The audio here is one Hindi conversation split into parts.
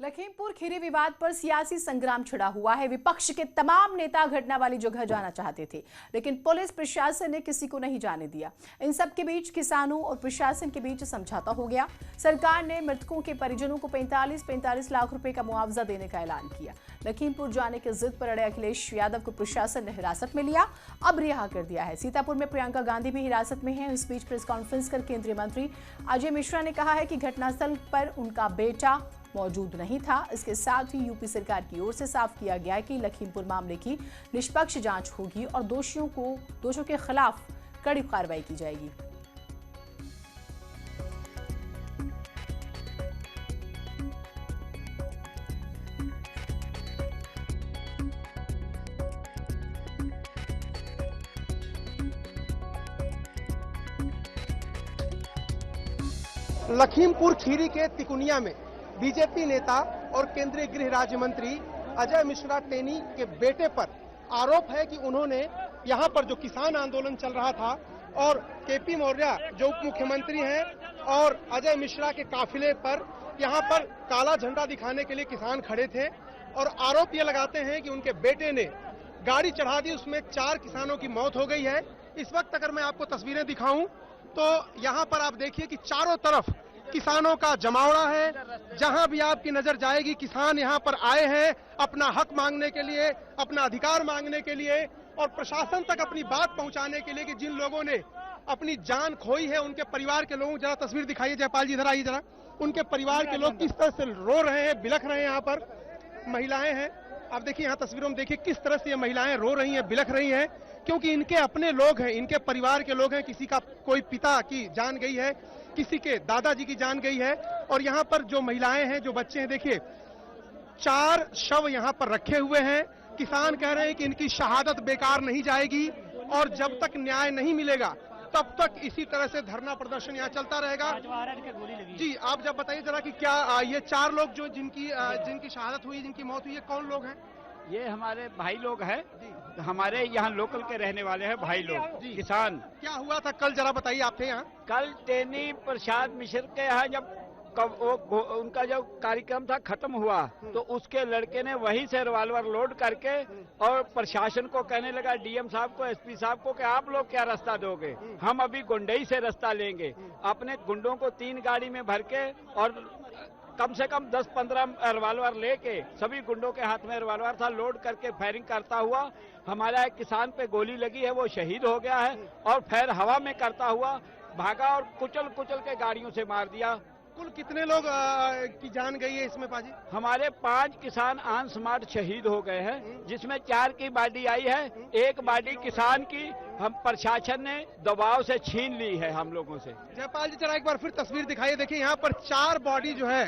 लखीमपुर खीरी विवाद पर सियासी संग्राम छिड़ा हुआ है। विपक्ष के तमाम नेता घटना वाली जगह जाना चाहते थे, लेकिन पुलिस प्रशासन ने किसी को नहीं जाने दिया। इन सब के बीच किसानों और प्रशासन के बीच समझौता हो गया। सरकार ने मृतकों के परिजनों को 45 लाख रुपए का मुआवजा देने का ऐलान किया। लखीमपुर जाने की जिद पर अड़े अखिलेश यादव को प्रशासन ने हिरासत में लिया, अब रिहा कर दिया है। सीतापुर में प्रियंका गांधी भी हिरासत में है। इस बीच प्रेस कॉन्फ्रेंस कर केंद्रीय मंत्री अजय मिश्रा ने कहा है कि घटनास्थल पर उनका बेटा मौजूद नहीं था। इसके साथ ही यूपी सरकार की ओर से साफ किया गया कि लखीमपुर मामले की निष्पक्ष जांच होगी और दोषियों के खिलाफ कड़ी कार्रवाई की जाएगी। लखीमपुर खीरी के तिकुनिया में बीजेपी नेता और केंद्रीय गृह राज्य मंत्री अजय मिश्रा टेनी के बेटे पर आरोप है कि उन्होंने यहां पर जो किसान आंदोलन चल रहा था और केपी मौर्य जो उप मुख्यमंत्री हैं और अजय मिश्रा के काफिले पर यहां पर काला झंडा दिखाने के लिए किसान खड़े थे और आरोप ये लगाते हैं कि उनके बेटे ने गाड़ी चढ़ा दी, उसमें 4 किसानों की मौत हो गई है। इस वक्त अगर मैं आपको तस्वीरें दिखाऊं तो यहाँ पर आप देखिए कि चारों तरफ किसानों का जमावड़ा है। जहां भी आपकी नजर जाएगी किसान यहां पर आए हैं अपना हक मांगने के लिए, अपना अधिकार मांगने के लिए और प्रशासन तक अपनी बात पहुंचाने के लिए कि जिन लोगों ने अपनी जान खोई है उनके परिवार के लोगों, जरा तस्वीर दिखाइए जयपाल जी, इधर आइए जरा। उनके परिवार के लोग किस तरह से रो रहे हैं, बिलख रहे हैं। यहाँ पर महिलाएं हैं, आप देखिए यहाँ तस्वीरों में देखिए किस तरह से ये महिलाएं रो रही हैं, बिलख रही हैं, क्योंकि इनके अपने लोग हैं, इनके परिवार के लोग हैं। किसी का कोई पिता की जान गई है, किसी के दादाजी की जान गई है और यहाँ पर जो महिलाएं हैं, जो बच्चे हैं, देखिए 4 शव यहाँ पर रखे हुए हैं। किसान कह रहे हैं कि इनकी शहादत बेकार नहीं जाएगी और जब तक न्याय नहीं मिलेगा तब तक इसी तरह से धरना प्रदर्शन यहाँ चलता रहेगा। जी आप जब बताइए जरा कि क्या ये 4 लोग जो जिनकी शहादत हुई, जिनकी मौत हुई है, कौन लोग हैं? ये हमारे भाई लोग हैं, हमारे यहाँ लोकल के रहने वाले हैं भाई लोग, किसान। क्या हुआ था कल, जरा बताइए, आप थे यहाँ? कल टेनी प्रसाद मिश्र के यहाँ जब उनका जो कार्यक्रम था खत्म हुआ तो उसके लड़के ने वहीं से रिवाल्वर लोड करके और प्रशासन को कहने लगा, डीएम साहब को, एसपी साहब को, कि आप लोग क्या रास्ता दोगे, हम अभी गुंडई से रास्ता लेंगे। अपने गुंडों को 3 गाड़ी में भर के और कम से कम 10-15 रिवाल्वर लेके, सभी गुंडों के हाथ में रिवाल्वर था, लोड करके फायरिंग करता हुआ हमारा एक किसान पे गोली लगी है, वो शहीद हो गया है और फिर हवा में करता हुआ भागा और कुचल के गाड़ियों से मार दिया। कुल कितने लोग की जान गई है इसमें पाजी? हमारे 5 किसान ऑन स्पॉट शहीद हो गए हैं, जिसमें 4 की बॉडी आई है। एक बॉडी किसान की हम प्रशासन ने दबाव से छीन ली है हम लोगों से। जयपाल जी जरा एक बार फिर तस्वीर दिखाइए। देखिए यहाँ पर 4 बॉडी जो है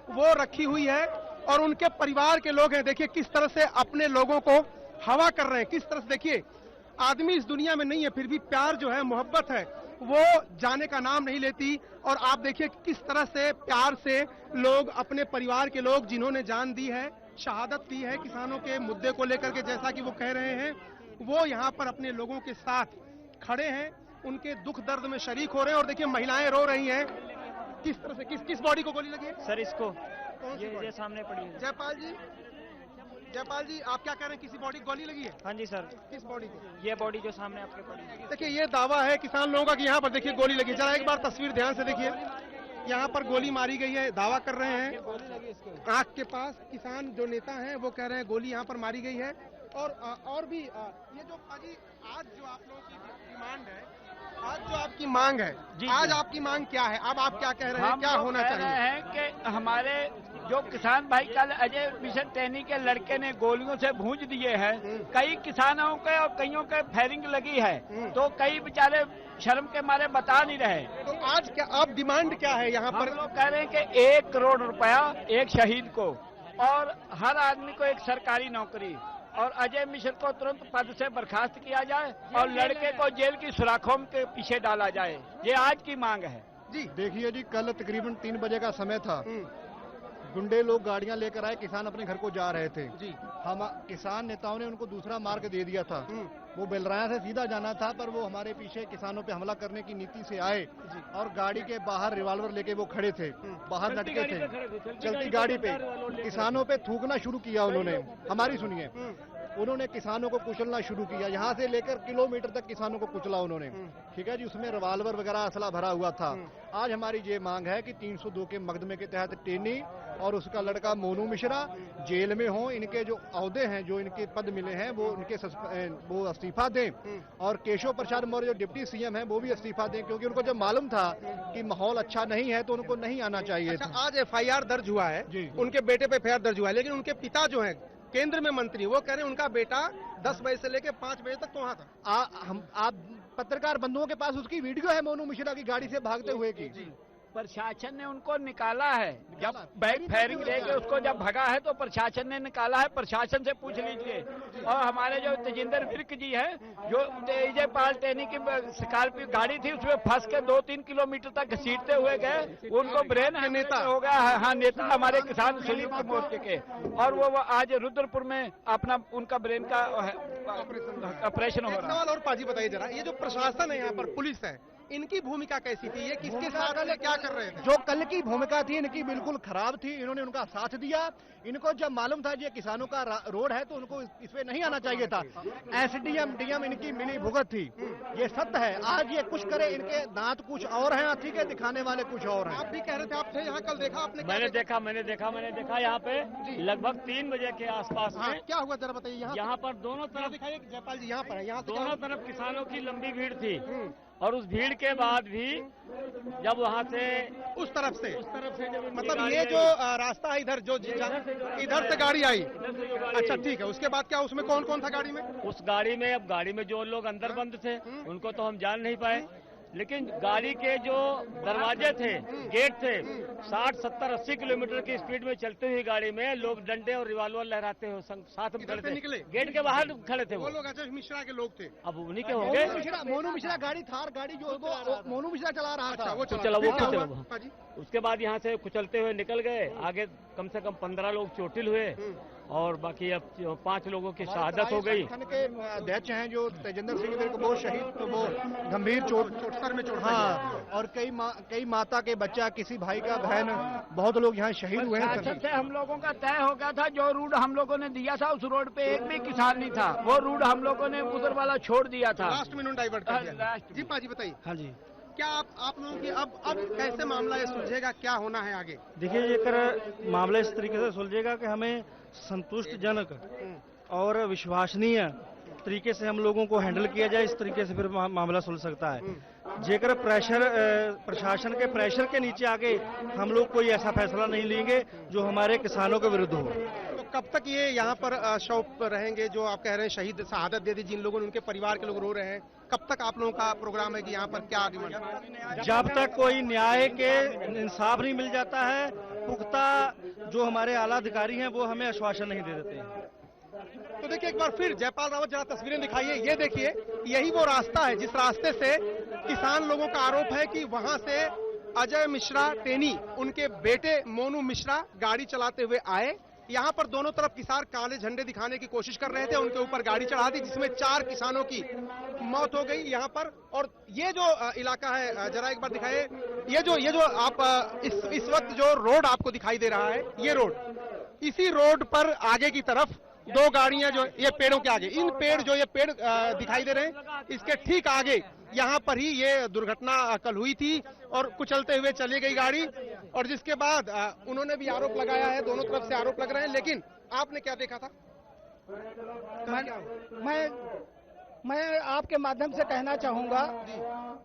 वो रखी हुई है और उनके परिवार के लोग हैं। देखिए किस तरह से अपने लोगों को हवा कर रहे हैं, किस तरह से। देखिए आदमी इस दुनिया में नहीं है, फिर भी प्यार जो है, मोहब्बत है, वो जाने का नाम नहीं लेती। और आप देखिए किस तरह से प्यार से लोग, अपने परिवार के लोग जिन्होंने जान दी है, शहादत दी है किसानों के मुद्दे को लेकर के, जैसा कि वो कह रहे हैं, वो यहाँ पर अपने लोगों के साथ खड़े हैं, उनके दुख दर्द में शरीक हो रहे हैं। और देखिए महिलाएं रो रही हैं। किस तरह से किस बॉडी को गोली लगी है? सर इसको ये सामने पड़ी है। जयपाल जी आप क्या कह रहे हैं, किसी बॉडी को गोली लगी है? हाँ जी सर। किस बॉडी को? ये बॉडी जो सामने आपके पड़ी है। देखिए ये दावा है किसान लोगों का कि यहाँ पर देखिए गोली लगी। जरा एक बार तस्वीर ध्यान से देखिए, यहाँ पर गोली मारी गई है, दावा कर रहे हैं। आंख के पास किसान जो नेता हैं वो कह रहे हैं गोली यहाँ पर मारी गई है। और भी ये जो पाजी आज जो आप लोगों की डिमांड है, आज जो आपकी मांग है, आज आपकी मांग क्या है? अब आप क्या कह रहे हैं, क्या होना चाहिए? हम कह रहे हैं कि हमारे जो किसान भाई, कल अजय मिश्रा टेनी के लड़के ने गोलियों से भूंज दिए हैं, कई किसानों के और कईयों के फायरिंग लगी है, तो कई बेचारे शर्म के मारे बता नहीं रहे। तो आज क्या आप डिमांड क्या है यहाँ पर? हम लोग कह रहे हैं कि 1 करोड़ रुपया एक शहीद को और हर आदमी को एक सरकारी नौकरी और अजय मिश्र को तुरंत पद से बर्खास्त किया जाए और लड़के को जेल की सुराखों के पीछे डाला जाए। ये आज की मांग है। जी देखिए जी, कल तकरीबन 3 बजे का समय था, गुंडे लोग गाड़ियां लेकर आए, किसान अपने घर को जा रहे थे जी। हम किसान नेताओं ने उनको दूसरा मार्ग दे दिया था वो बेलराया से सीधा जाना था, पर वो हमारे पीछे किसानों पे हमला करने की नीति से आए और गाड़ी के बाहर रिवॉल्वर लेके वो खड़े थे, बाहर लटके थे, चलती गाड़ी पे किसानों पे थूकना शुरू किया उन्होंने। हमारी सुनिए, उन्होंने किसानों को कुचलना शुरू किया, यहाँ से लेकर किलोमीटर तक किसानों को कुचला उन्होंने। ठीक है जी, उसमें रिवॉल्वर वगैरह असला भरा हुआ था। आज हमारी ये मांग है कि 302 के मुकदमे के तहत टेनी और उसका लड़का मोनू मिश्रा जेल में हो, इनके जो अहदे हैं, जो इनके पद मिले हैं, वो इनके वो इस्तीफा दें और केशव प्रसाद मौर्य जो डिप्टी सीएम हैं वो भी इस्तीफा दें, क्योंकि उनको जब मालूम था कि माहौल अच्छा नहीं है तो उनको नहीं आना चाहिए। अच्छा, आज एफआईआर दर्ज हुआ है, उनके बेटे पे एफआईआर दर्ज हुआ है, लेकिन उनके पिता जो है केंद्र में मंत्री, वो कह रहे हैं उनका बेटा 10 बजे से लेकर 5 बजे तक तो वहाँ था। आप पत्रकार बंधुओं के पास उसकी वीडियो है मोनू मिश्रा की गाड़ी से भागते हुए की। प्रशासन ने उनको निकाला है, जब बैक फायरिंग लेके उसको जब भगा है तो प्रशासन ने निकाला है, प्रशासन से पूछ लीजिए। और हमारे जो तेजिंदर विर्क जी है, जो तेजे पाल टेनी की स्कॉर्पियो गाड़ी थी, उसमें फंस के 2-3 किलोमीटर तक घसीटते हुए गए, उनको ब्रेन नेता हो गया। हाँ, नेता हमारे किसान संयुक्त मोर्चे के, और वो आज रुद्रपुर में अपना उनका ब्रेन का ऑपरेशन हो रहा है। सवाल और पाजी बताइए जरा, ये जो प्रशासन है यहाँ पर, पुलिस है, इनकी भूमिका कैसी थी? ये किसके साथ क्या कर रहे थे? जो कल की भूमिका थी इनकी बिल्कुल खराब थी। इन्होंने उनका साथ दिया। इनको जब मालूम था ये किसानों का रोड है तो उनको इस पे नहीं आना चाहिए था। एसडीएम डीएम इनकी मिली भुगत थी, ये सत्य है। आज ये कुछ करे, इनके दांत कुछ और हैं हाथी के, दिखाने वाले कुछ और हैं। आप भी कह रहे थे, आप थे यहाँ कल, देखा आपने? मैंने देखा यहाँ पे लगभग 3 बजे के आसपास में। क्या हुआ जरा बताइए। यहाँ पर दोनों तरफ दिखाइए जयपाल जी, यहाँ पर है, यहाँ दोनों तरफ किसानों की लंबी भीड़ थी, और उस भीड़ के बाद भी जब वहाँ से उस तरफ से जब मतलब ये जो रास्ता है इधर से गाड़ी आई। अच्छा, ठीक है। उसके बाद क्या उसमें कौन कौन था गाड़ी में? उस गाड़ी में जो लोग अंदर बंद थे उनको तो हम जान नहीं पाए, लेकिन गाड़ी के जो दरवाजे थे, गेट थे, 60, 70, 80 किलोमीटर की स्पीड में चलते हुए गाड़ी में लोग डंडे और रिवॉल्वर लहराते हुए साथ में खड़े थे। निकले गेट के बाहर खड़े थे वो लोग। अच्छा, मिश्रा के लोग थे। अब उन्हीं के होंगे। मोनू मिश्रा गाड़ी थार गाड़ी जो मोनू मिश्रा चला रहा था, वो चला। उसके बाद यहाँ से कुचलते हुए निकल गए। आगे कम से कम 15 लोग चोटिल हुए और बाकी अब 5 लोगों की शहादत हो गई। के अध्यक्ष हैं जो तेजिंदर सिंह विर्क, वो शहीद, तो वो गंभीर चोट सर में चोट। हाँ, और कई माता के बच्चा, किसी भाई का बहन, बहुत लोग यहाँ शहीद हुए हैं। से हम लोगों का तय हो गया था, जो रूट हम लोगों ने दिया था उस रोड पे एक भी किसान नहीं था, वो रूट हम लोगों ने उधर वाला छोड़ दिया था। लास्ट में डाइवर्ट कर दिया। जी पाजी बताइए। हाँ जी, क्या आप लोगों की अब कैसे मामला ये सुलझेगा, क्या होना है आगे? देखिए, ये मामला इस तरीके से सुलझेगा कि हमें संतुष्टजनक और विश्वसनीय तरीके से हम लोगों को हैंडल किया जाए, इस तरीके से फिर मामला सुलझ सकता है। जेकर प्रशासन के प्रेशर के नीचे आके हम लोग कोई ऐसा फैसला नहीं लेंगे जो हमारे किसानों के विरुद्ध हो। तो कब तक ये यहाँ पर शव रहेंगे? जो आप कह रहे हैं शहीद शहादत दे दी जिन लोगों ने, उनके परिवार के लोग रो रहे हैं, कब तक आप लोगों का प्रोग्राम है कि यहाँ पर क्या डिमांड? जब तक कोई न्याय के इंसाफ नहीं मिल जाता है, पुख्ता जो हमारे आला अधिकारी हैं वो हमें आश्वासन नहीं दे देते हैं। तो देखिए एक बार फिर जयपाल रावत, जरा तस्वीरें दिखाइए। ये देखिए, यही वो रास्ता है जिस रास्ते से किसान लोगों का आरोप है कि वहां से अजय मिश्रा टेनी, उनके बेटे मोनू मिश्रा गाड़ी चलाते हुए आए। यहाँ पर दोनों तरफ किसान काले झंडे दिखाने की कोशिश कर रहे थे, उनके ऊपर गाड़ी चढ़ा दी, जिसमें 4 किसानों की मौत हो गई यहाँ पर। और ये जो इलाका है, जरा एक बार दिखाइए, ये जो आप इस वक्त जो रोड आपको दिखाई दे रहा है, ये रोड, इसी रोड पर आगे की तरफ 2 गाड़ियां जो ये पेड़ों के आगे, इन पेड़ जो ये पेड़ दिखाई दे रहे हैं, इसके ठीक आगे यहाँ पर ही ये दुर्घटना कल हुई थी और कुचलते हुए चली गई गाड़ी। और जिसके बाद उन्होंने भी आरोप लगाया है, दोनों तरफ से आरोप लग रहे हैं। लेकिन आपने क्या देखा था? मैं आपके माध्यम से कहना चाहूंगा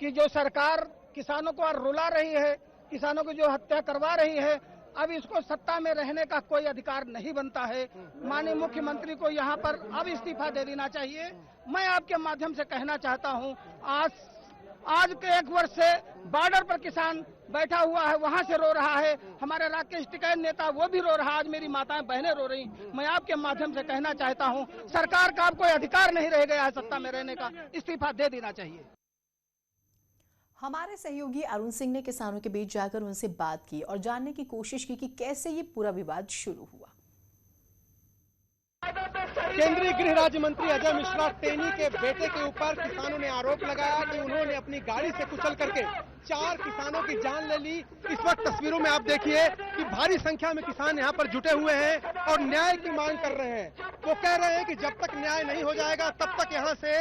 कि जो सरकार किसानों को रुला रही है, किसानों की जो हत्या करवा रही है, अब इसको सत्ता में रहने का कोई अधिकार नहीं बनता है। माननीय मुख्यमंत्री को यहाँ पर अब इस्तीफा दे देना चाहिए। मैं आपके माध्यम से कहना चाहता हूँ, आज के 1 वर्ष से बॉर्डर पर किसान बैठा हुआ है, वहाँ से रो रहा है। हमारे राकेश टिकैत नेता वो भी रो रहा है, आज मेरी माताएं बहनें रो रही। मैं आपके माध्यम से कहना चाहता हूँ, सरकार का अब कोई अधिकार नहीं रह गया है सत्ता में रहने का, इस्तीफा दे देना चाहिए। हमारे सहयोगी अरुण सिंह ने किसानों के बीच जाकर उनसे बात की और जानने की कोशिश की कि कैसे ये पूरा विवाद शुरू हुआ। केंद्रीय गृह राज्य मंत्री अजय मिश्रा टेनी के बेटे के ऊपर किसानों ने आरोप लगाया कि उन्होंने अपनी गाड़ी से कुचल करके 4 किसानों की जान ले ली। इस वक्त तस्वीरों में आप देखिए कि भारी संख्या में किसान यहाँ पर जुटे हुए हैं और न्याय की मांग कर रहे हैं। वो कह रहे हैं कि जब तक न्याय नहीं हो जाएगा तब तक यहाँ से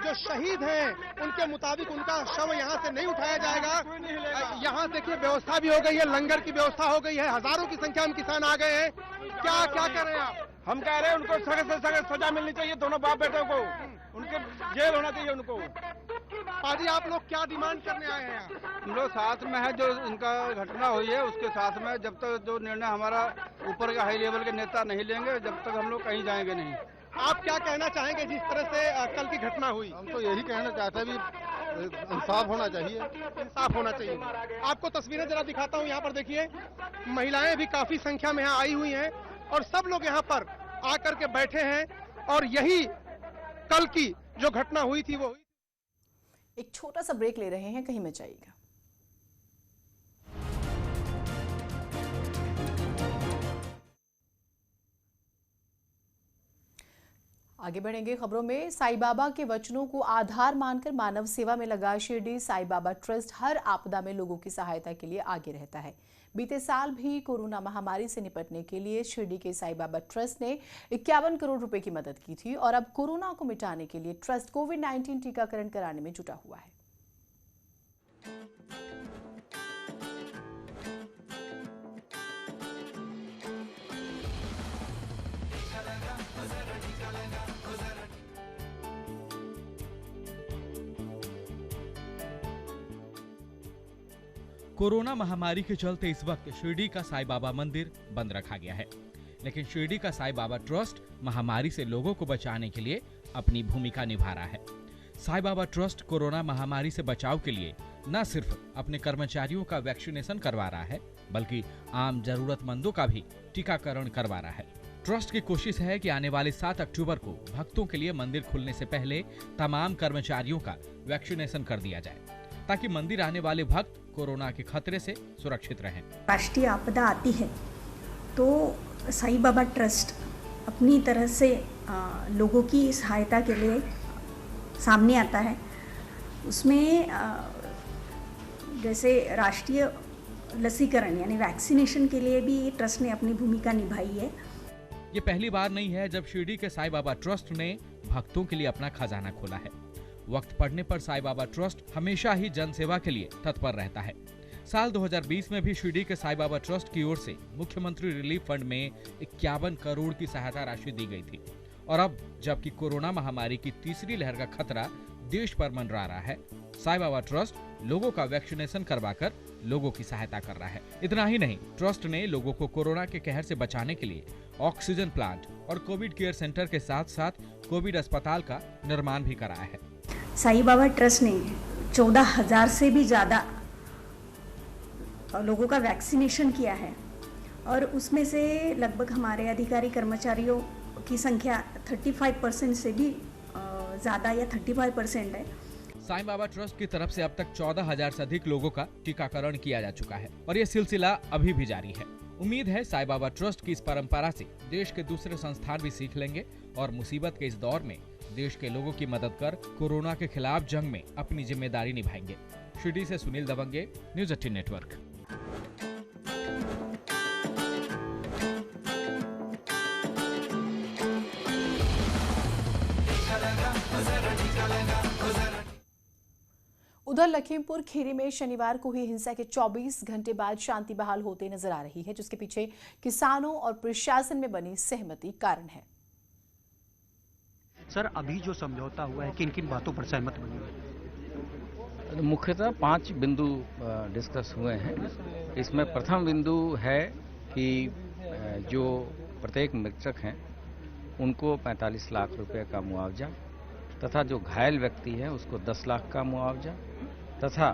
जो शहीद हैं उनके मुताबिक उनका शव यहाँ से नहीं उठाया जाएगा। यहाँ देखिए व्यवस्था भी हो गई है, लंगर की व्यवस्था हो गई है, हजारों की संख्या में किसान आ गए हैं। क्या कह रहे हैं आप? हम कह रहे हैं उनको सख्त से सख्त सजा मिलनी चाहिए, दोनों बाप बेटों को, उनके जेल होना चाहिए उनको। पाजी आप लोग क्या डिमांड करने आए हैं? हम लोग साथ में है, जो इनका घटना हुई है उसके साथ में, जब तक जो निर्णय हमारा ऊपर के हाई लेवल के नेता नहीं लेंगे जब तक हम लोग कहीं जाएंगे नहीं। आप क्या कहना चाहेंगे जिस तरह से कल की घटना हुई? हम तो यही कहना चाहते हैं भी इंसाफ होना चाहिए। इंसाफ होना चाहिए। आपको तस्वीरें जरा दिखाता हूँ। यहाँ पर देखिए महिलाएं भी काफी संख्या में यहाँ आई हुई हैं और सब लोग यहाँ पर आकर के बैठे हैं और यही कल की जो घटना हुई थी वो हुई। एक छोटा सा ब्रेक ले रहे हैं, कहीं मत जाइएगा। आगे बढ़ेंगे खबरों में। साईं बाबा के वचनों को आधार मानकर मानव सेवा में लगा शिरडी साईं बाबा ट्रस्ट हर आपदा में लोगों की सहायता के लिए आगे रहता है। बीते साल भी कोरोना महामारी से निपटने के लिए शिरडी के साईं बाबा ट्रस्ट ने 51 करोड़ रुपए की मदद की थी और अब कोरोना को मिटाने के लिए ट्रस्ट कोविड-19 टीकाकरण कराने में जुटा हुआ है। कोरोना महामारी के चलते इस वक्त शिरडी का साईं बाबा मंदिर बंद रखा गया है, लेकिन शिरडी का साईं बाबा ट्रस्ट महामारी से लोगों को बचाने के लिए अपनी भूमिका निभा रहा है। साईं बाबा ट्रस्ट कोरोना महामारी से बचाव के लिए न सिर्फ अपने कर्मचारियों का वैक्सीनेशन करवा रहा है, बल्कि आम जरूरतमंदों का भी टीकाकरण करवा रहा है। ट्रस्ट की कोशिश है कि आने वाले 7 अक्टूबर को भक्तों के लिए मंदिर खुलने से पहले तमाम कर्मचारियों का वैक्सीनेशन कर दिया जाए, ताकि मंदिर आने वाले भक्त कोरोना के खतरे से सुरक्षित रहें। राष्ट्रीय आपदा आती है तो साईं बाबा ट्रस्ट अपनी तरह से लोगों की सहायता के लिए सामने आता है। उसमें जैसे राष्ट्रीय लसीकरण यानी वैक्सीनेशन के लिए भी ट्रस्ट ने अपनी भूमिका निभाई है। ये पहली बार नहीं है जब शिरडी के साईं बाबा ट्रस्ट ने भक्तों के लिए अपना खजाना खोला है। वक्त पड़ने पर साईं बाबा ट्रस्ट हमेशा ही जन सेवा के लिए तत्पर रहता है। साल 2020 में भी शिरडी के साईं बाबा ट्रस्ट की ओर से मुख्यमंत्री रिलीफ फंड में 51 करोड़ की सहायता राशि दी गई थी और अब जबकि कोरोना महामारी की तीसरी लहर का खतरा देश पर मंडरा रहा है, साईं बाबा ट्रस्ट लोगों का वैक्सीनेशन करवाकर लोगों की सहायता कर रहा है। इतना ही नहीं, ट्रस्ट ने लोगों को कोरोना के कहर से बचाने के लिए ऑक्सीजन प्लांट और कोविड केयर सेंटर के साथ साथ कोविड अस्पताल का निर्माण भी कराया है। साईं बाबा ट्रस्ट ने 14,000 से भी ज़्यादा लोगों का वैक्सीनेशन किया है और उसमें से लगभग हमारे अधिकारी कर्मचारियों की संख्या 35% से भी ज़्यादा या 35% है। साईं बाबा ट्रस्ट की तरफ से अब तक 14,000 से अधिक लोगों का टीकाकरण किया जा चुका है और ये सिलसिला अभी भी जारी है। उम्मीद है साईं बाबा ट्रस्ट की इस परंपरा से देश के दूसरे संस्थान भी सीख लेंगे और मुसीबत के इस दौर में देश के लोगों की मदद कर कोरोना के खिलाफ जंग में अपनी जिम्मेदारी निभाएंगे। शिरडी से सुनील दबंगे, न्यूज़ 18 नेटवर्क। उधर लखीमपुर खीरी में शनिवार को हुई हिंसा के 24 घंटे बाद शांति बहाल होते नजर आ रही है, जिसके पीछे किसानों और प्रशासन में बनी सहमति कारण है। सर, अभी जो समझौता हुआ है किन किन बातों पर सहमत बनी? मुख्यतः 5 बिंदु डिस्कस हुए हैं। इसमें प्रथम बिंदु है कि जो प्रत्येक मृतक हैं उनको 45 लाख रुपए का मुआवजा तथा जो घायल व्यक्ति है उसको 10 लाख का मुआवजा तथा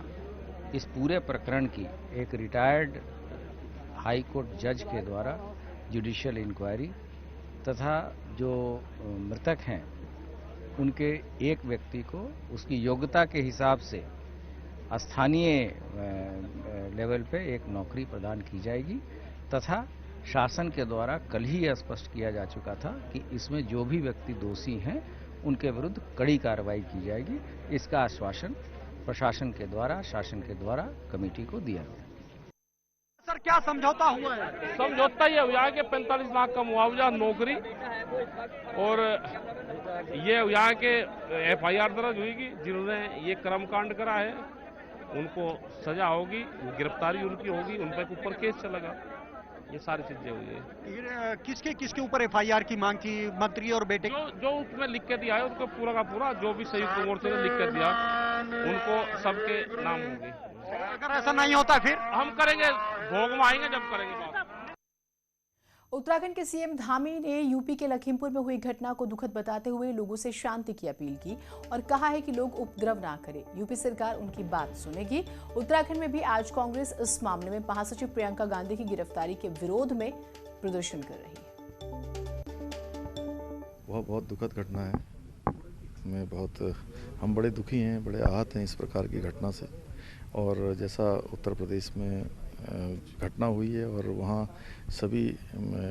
इस पूरे प्रकरण की एक रिटायर्ड हाई कोर्ट जज के द्वारा जुडिशियल इंक्वायरी तथा जो मृतक हैं उनके एक व्यक्ति को उसकी योग्यता के हिसाब से स्थानीय लेवल पे एक नौकरी प्रदान की जाएगी तथा शासन के द्वारा कल ही यह स्पष्ट किया जा चुका था कि इसमें जो भी व्यक्ति दोषी हैं उनके विरुद्ध कड़ी कार्रवाई की जाएगी। इसका आश्वासन प्रशासन के द्वारा, शासन के द्वारा कमेटी को दिया गया। सर, क्या समझौता हुआ है? समझौता ये हुआ है कि 45 लाख का मुआवजा, नौकरी, और ये यहाँ के FIR दर्ज हुई, जिन्होंने ये कर्मकांड करा है उनको सजा होगी, गिरफ्तारी उनकी होगी, उन पर ऊपर केस चलेगा। ये सारी चीजें हुई है। किसके ऊपर FIR की मांग थी? मंत्री और बेटे? जो उसमें लिख के दिया है उसको पूरा का पूरा, जो भी संयुक्त मोर्चे ने लिख कर दिया उनको सबके नाम होंगे। अगर ऐसा नहीं होता फिर हम करेंगे, भोग में आएंगे जब करेंगे बात। उत्तराखंड के सीएम धामी ने यूपी के लखीमपुर में हुई घटना को दुखद बताते हुए लोगों से शांति की अपील की और कहा है कि लोग उपद्रव ना करें। यूपी सरकार उनकी बात सुनेगी। उत्तराखंड में भी आज कांग्रेस इस मामले में महासचिव प्रियंका गांधी की गिरफ्तारी के विरोध में प्रदर्शन कर रही है। वह बहुत दुखद घटना है। हम बड़े दुखी हैं, बड़े आहत हैं इस प्रकार की घटना से। और जैसा उत्तर प्रदेश में घटना हुई है और वहाँ सभी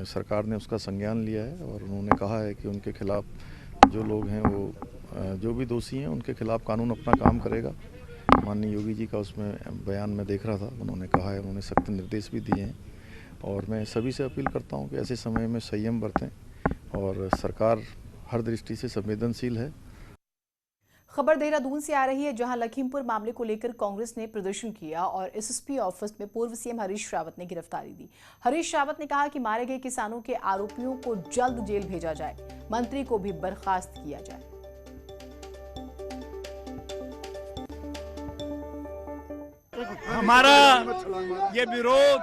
सरकार ने उसका संज्ञान लिया है और उन्होंने कहा है कि उनके खिलाफ जो लोग हैं वो जो भी दोषी हैं उनके खिलाफ कानून अपना काम करेगा। माननीय योगी जी का उसमें बयान में देख रहा था, उन्होंने कहा है, उन्होंने सख्त निर्देश भी दिए हैं। और मैं सभी से अपील करता हूँ कि ऐसे समय में संयम बरतें और सरकार हर दृष्टि से संवेदनशील है। खबर देहरादून से आ रही है, जहां लखीमपुर मामले को लेकर कांग्रेस ने प्रदर्शन किया और एसएसपी ऑफिस में पूर्व सीएम हरीश रावत ने गिरफ्तारी दी। हरीश रावत ने कहा कि मारे गए किसानों के आरोपियों को जल्द जेल भेजा जाए, मंत्री को भी बर्खास्त किया जाए। हमारा ये विरोध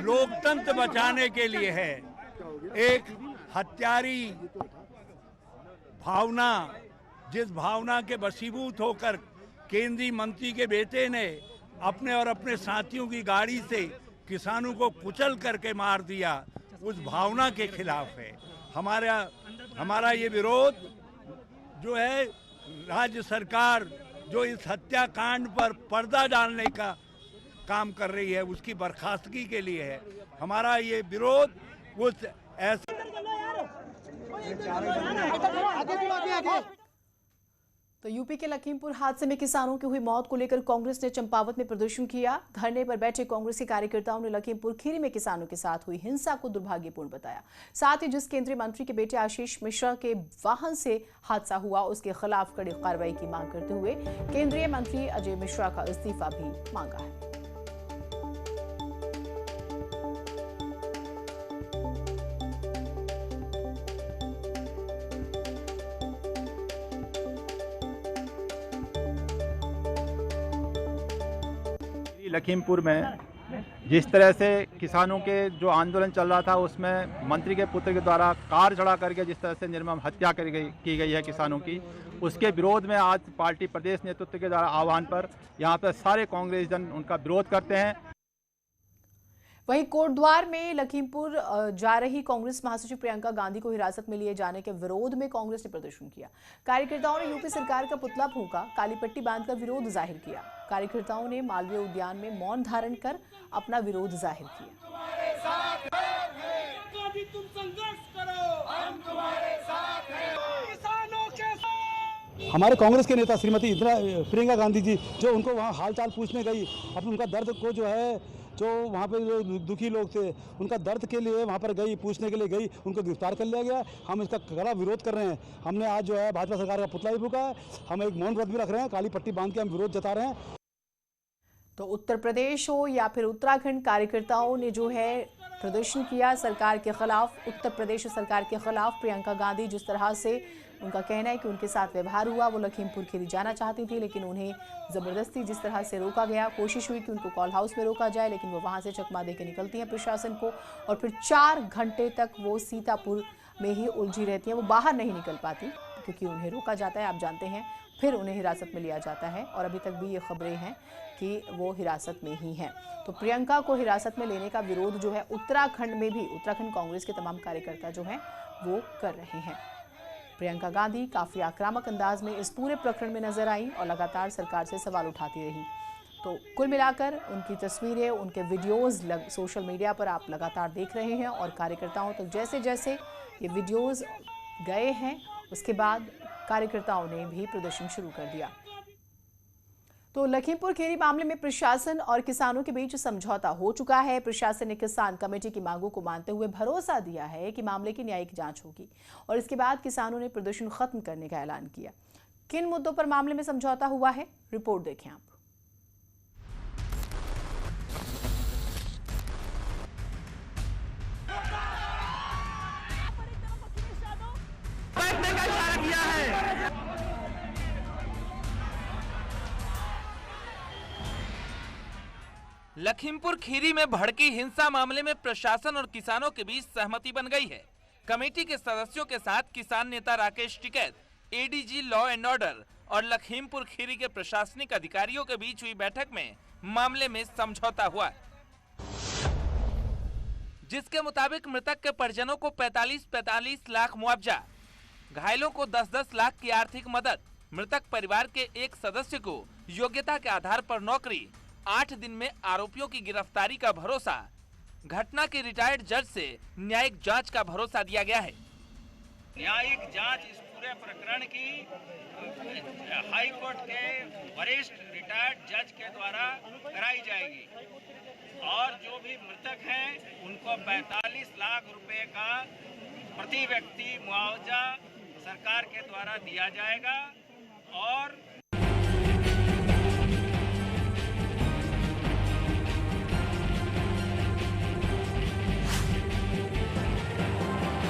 लोकतंत्र बचाने के लिए है। एक हत्यारी भावना, जिस भावना के वशीभूत होकर केंद्रीय मंत्री के बेटे ने अपने और अपने साथियों की गाड़ी से किसानों को कुचल करके मार दिया, उस भावना के खिलाफ है हमारा ये विरोध। जो है राज्य सरकार जो इस हत्याकांड पर पर्दा डालने का काम कर रही है, उसकी बर्खास्तगी के लिए है। हमारा ये विरोध उस ऐसे तो यूपी के लखीमपुर हादसे में किसानों की हुई मौत को लेकर कांग्रेस ने चंपावत में प्रदर्शन किया। धरने पर बैठे कांग्रेस के कार्यकर्ताओं ने लखीमपुर खीरी में किसानों के साथ हुई हिंसा को दुर्भाग्यपूर्ण बताया। साथ ही जिस केंद्रीय मंत्री के बेटे आशीष मिश्रा के वाहन से हादसा हुआ उसके खिलाफ कड़ी कार्रवाई की मांग करते हुए केंद्रीय मंत्री अजय मिश्रा का इस्तीफा भी मांगा है। लखीमपुर में जिस तरह से किसानों के जो आंदोलन चल रहा था उसमें मंत्री के पुत्र के द्वारा कार चढ़ा करके जिस तरह से निर्मम हत्या की गई है किसानों की, उसके विरोध में आज पार्टी प्रदेश नेतृत्व के द्वारा आह्वान पर यहाँ पर सारे कांग्रेस जन उनका विरोध करते हैं। वहीं कोटद्वार में लखीमपुर जा रही कांग्रेस महासचिव प्रियंका गांधी को हिरासत में लिए जाने के विरोध में कांग्रेस ने प्रदर्शन किया। कार्यकर्ताओं ने यूपी सरकार का पुतला फूंका, काली पट्टी बांधकर विरोध जाहिर किया। कार्यकर्ताओं ने मालवीय उद्यान में मौन धारण कर अपना विरोध जाहिर किया। हमारे कांग्रेस के नेता श्रीमती प्रियंका गांधी जी जो उनको वहाँ हालचाल पूछने गई, अपने उनका दर्द को जो वहाँ पे जो दुखी लोग थे उनका दर्द के लिए वहाँ पर गई, पूछने के लिए गई, उनको गिरफ्तार कर लिया गया। हम इसका कड़ा विरोध कर रहे हैं। हमने आज जो है भाजपा सरकार का पुतला भी फूंका है। हम एक मौन व्रत भी रख रहे हैं, काली पट्टी बांध के हम विरोध जता रहे हैं। तो उत्तर प्रदेश हो या फिर उत्तराखंड, कार्यकर्ताओं ने जो है प्रदर्शन किया सरकार के खिलाफ। उत्तर प्रदेश सरकार के खिलाफ प्रियंका गांधी जिस तरह से उनका कहना है कि उनके साथ व्यवहार हुआ, वो लखीमपुर खीरी जाना चाहती थी लेकिन उन्हें ज़बरदस्ती जिस तरह से रोका गया। कोशिश हुई कि उनको कॉल हाउस में रोका जाए लेकिन वो वहाँ से चकमा दे के निकलती हैं प्रशासन को और फिर 4 घंटे तक वो सीतापुर में ही उलझी रहती हैं। वो बाहर नहीं निकल पाती क्योंकि उन्हें रोका जाता है, आप जानते हैं। फिर उन्हें हिरासत में लिया जाता है और अभी तक भी ये खबरें हैं कि वो हिरासत में ही हैं। तो प्रियंका को हिरासत में लेने का विरोध जो है उत्तराखंड में भी उत्तराखंड कांग्रेस के तमाम कार्यकर्ता जो हैं वो कर रहे हैं। प्रियंका गांधी काफी आक्रामक अंदाज में इस पूरे प्रकरण में नजर आई और लगातार सरकार से सवाल उठाती रही। तो कुल मिलाकर उनकी तस्वीरें, उनके वीडियोस सोशल मीडिया पर आप लगातार देख रहे हैं और कार्यकर्ताओं तक जैसे जैसे ये वीडियोस गए हैं उसके बाद कार्यकर्ताओं ने भी प्रदर्शन शुरू कर दिया। तो लखीमपुर खीरी मामले में प्रशासन और किसानों के बीच समझौता हो चुका है। प्रशासन ने किसान कमेटी की मांगों को मानते हुए भरोसा दिया है कि मामले की न्यायिक जांच होगी और इसके बाद किसानों ने प्रदर्शन खत्म करने का ऐलान किया। किन मुद्दों पर मामले में समझौता हुआ है, रिपोर्ट देखें आप। लखीमपुर खीरी में भड़की हिंसा मामले में प्रशासन और किसानों के बीच सहमति बन गई है। कमेटी के सदस्यों के साथ किसान नेता Rakesh Tikait, ADG law and order और लखीमपुर खीरी के प्रशासनिक अधिकारियों के बीच हुई बैठक में मामले में समझौता हुआ, जिसके मुताबिक मृतक के परिजनों को 45 लाख मुआवजा, घायलों को 10-10 लाख की आर्थिक मदद, मृतक परिवार के एक सदस्य को योग्यता के आधार पर नौकरी, 8 दिन में आरोपियों की गिरफ्तारी का भरोसा, घटना के रिटायर्ड जज से न्यायिक जांच का भरोसा दिया गया है। न्यायिक जांच इस पूरे प्रकरण की हाई कोर्ट के वरिष्ठ रिटायर्ड जज के द्वारा कराई जाएगी और जो भी मृतक हैं उनको 45 लाख रुपए का प्रति व्यक्ति मुआवजा सरकार के द्वारा दिया जाएगा।